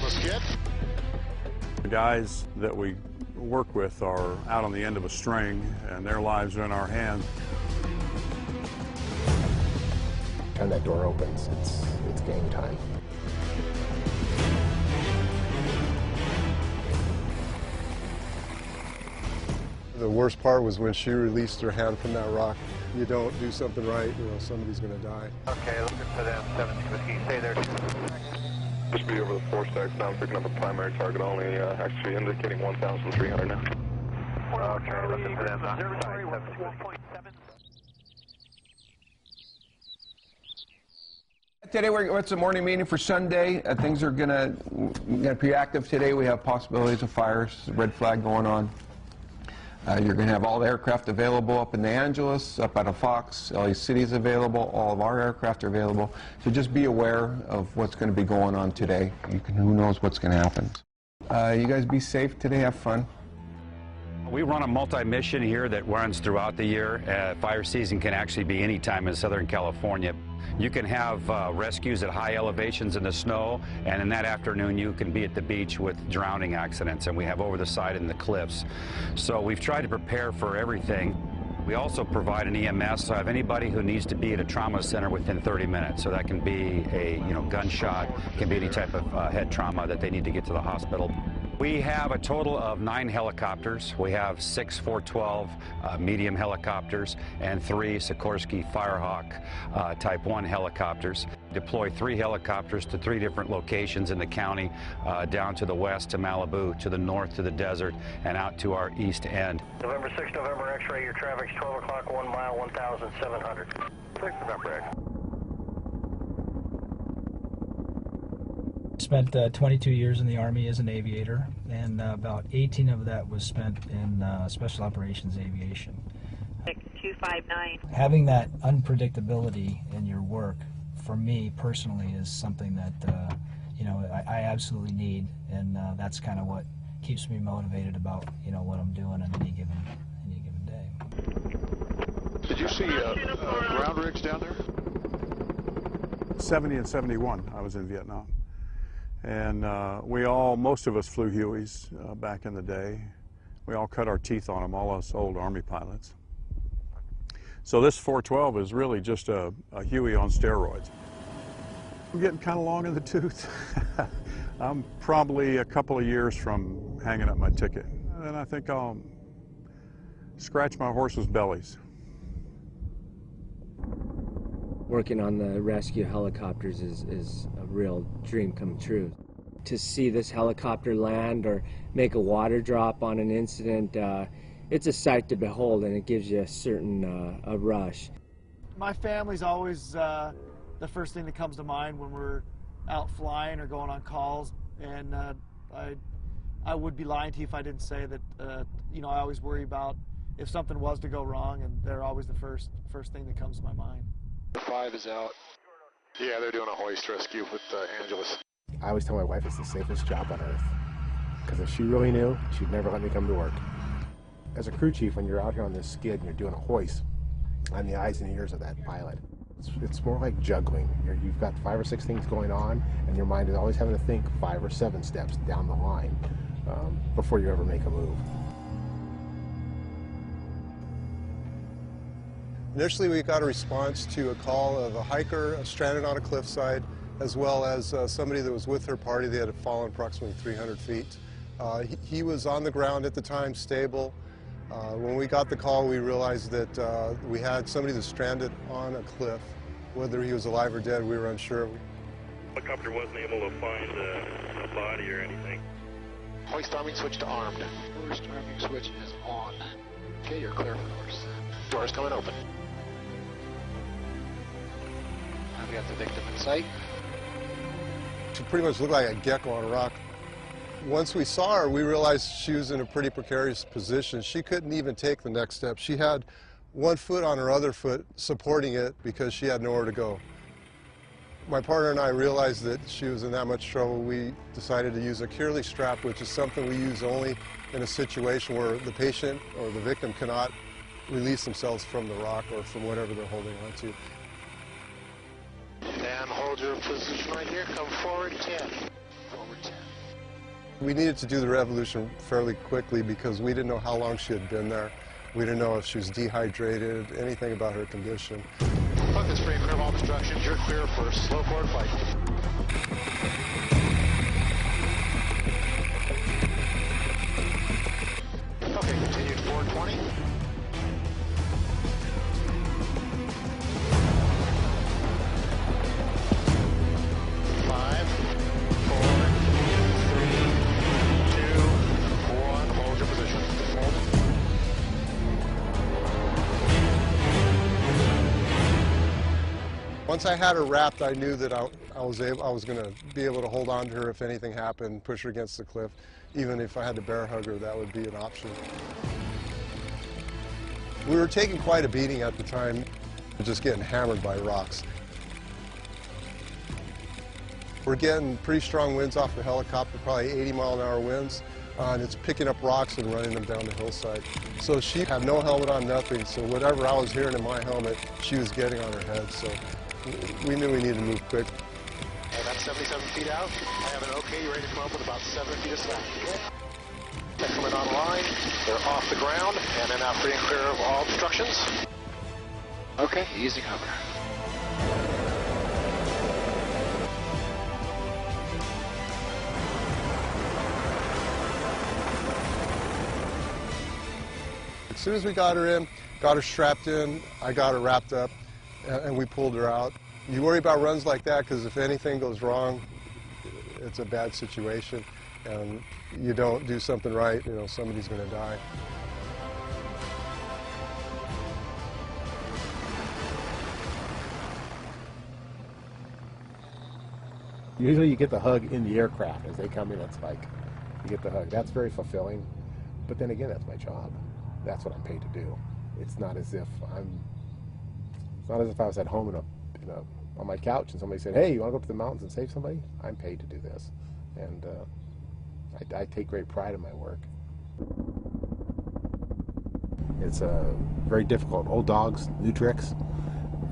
the skid. The guys that we work with are out on the end of a string, and their lives are in our hands. Time that door opens, it's game time. The worst part was when she released her hand from that rock. You don't do something right, you know, somebody's going to die. Okay, looking for them. 17 whiskey, stay there. Just be over the 4 stacks now, picking up a primary target only, actually indicating 1,300 now. Okay, looking for them. Observatory 1.7. Today it's a morning meeting for Sunday. Things are gonna be active today. We have possibilities of fires, red flag going on. You're going to have all the aircraft available up in the Angeles, up at a Fox. LA City's available. All of our aircraft are available. So just be aware of what's going to be going on today. Who knows what's going to happen. You guys be safe today. Have fun. We run a multi-mission here that runs throughout the year. Fire season can actually be any time in Southern California. You can have rescues at high elevations in the snow, and in that afternoon you can be at the beach with drowning accidents, and we have over the side in the cliffs. So we've tried to prepare for everything. We also provide an EMS, so I have anybody who needs to be at a trauma center within 30 minutes. So that can be a gunshot, can be any type of head trauma that they need to get to the hospital. We have a total of 9 helicopters. We have 6 412 medium helicopters and 3 Sikorsky Firehawk Type 1 helicopters. Deploy 3 helicopters to 3 different locations in the county, down to the west to Malibu, to the north to the desert, and out to our east end. November 6, November X-ray, your traffic's 12 o'clock, 1 mile, 1,700. 6 November X. Spent 22 years in the Army as an aviator, and about 18 of that was spent in special operations aviation. 259. Having that unpredictability in your work, for me personally, is something that I absolutely need, and that's kind of what keeps me motivated about what I'm doing on any given day. Did you see ground rigs down there? 70 and 71, I was in Vietnam. And most of us flew Hueys back in the day. We all cut our teeth on them, all us old Army pilots. So this 412 is really just a Huey on steroids. We're getting kind of long in the tooth. I'm probably a couple of years from hanging up my ticket. And I think I'll scratch my horse's bellies. Working on the rescue helicopters is a real dream come true. To see this helicopter land or make a water drop on an incident, it's a sight to behold, and it gives you a certain a rush. My family's always the first thing that comes to mind when we're out flying or going on calls, and I would be lying to you if I didn't say that I always worry about if something was to go wrong, and they're always the first thing that comes to my mind. 5 is out. Yeah, they're doing a hoist rescue with Angeles. I always tell my wife it's the safest job on earth, because if she really knew, she'd never let me come to work. As a crew chief, when you're out here on this skid and you're doing a hoist, I'm the eyes and ears of that pilot. It's more like juggling. You've got 5 or 6 things going on, and your mind is always having to think 5 or 7 steps down the line before you ever make a move. Initially, we got a response to a call of a hiker stranded on a cliffside, as well as somebody that was with her party. They had fallen approximately 300 feet. He was on the ground at the time, stable. When we got the call, we realized that we had somebody that's stranded on a cliff. Whether he was alive or dead, we were unsure. The helicopter wasn't able to find a body or anything. Hoist arming switch to armed. Hoist arming switch is on. Okay, you're clear for doors. Doors coming open. Now we got the victim in sight. She pretty much looked like a gecko on a rock. Once we saw her, we realized she was in a pretty precarious position. She couldn't even take the next step. She had one foot on her other foot supporting it because she had nowhere to go. My partner and I realized that she was in that much trouble. We decided to use a Curely strap, which is something we use only in a situation where the patient or the victim cannot release themselves from the rock or from whatever they're holding on to. And hold your position right here. Come forward 10. Forward 10. We needed to do the revolution fairly quickly because we didn't know how long she had been there. We didn't know if she was dehydrated, anything about her condition. Fuck this free, clear of all obstructions. You're clear for slow forward flight. Okay, continue to 420. Once I had her wrapped, I knew that I was going to be able to hold on to her if anything happened, push her against the cliff. Even if I had to bear hug her, that would be an option. We were taking quite a beating at the time, just getting hammered by rocks. We're getting pretty strong winds off the helicopter, probably 80-mile-an-hour winds, and it's picking up rocks and running them down the hillside. So she had no helmet on, nothing, so whatever I was hearing in my helmet, she was getting on her head. So we knew we needed to move quick. And that's 77 feet out. I have an okay, you're ready to come up with about 7 feet of slack. They're coming online, they're off the ground, and they're now free and clear of all obstructions. Okay, easy cover. As soon as we got her in, got her strapped in, I got her wrapped up, and we pulled her out. You worry about runs like that because if anything goes wrong, it's a bad situation, and you don't do something right, you know, somebody's going to die. Usually you get the hug in the aircraft as they come in. It's like you get the hug. That's very fulfilling, but then again, that's my job. That's what I'm paid to do. It's not as if I was at home on my couch and somebody said, "Hey, you want to go up to the mountains and save somebody?" I'm paid to do this, and I take great pride in my work. It's very difficult. Old dogs, new tricks.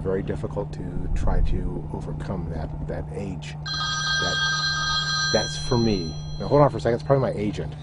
Very difficult to try to overcome that age. That's for me. Now hold on for a second. It's probably my agent.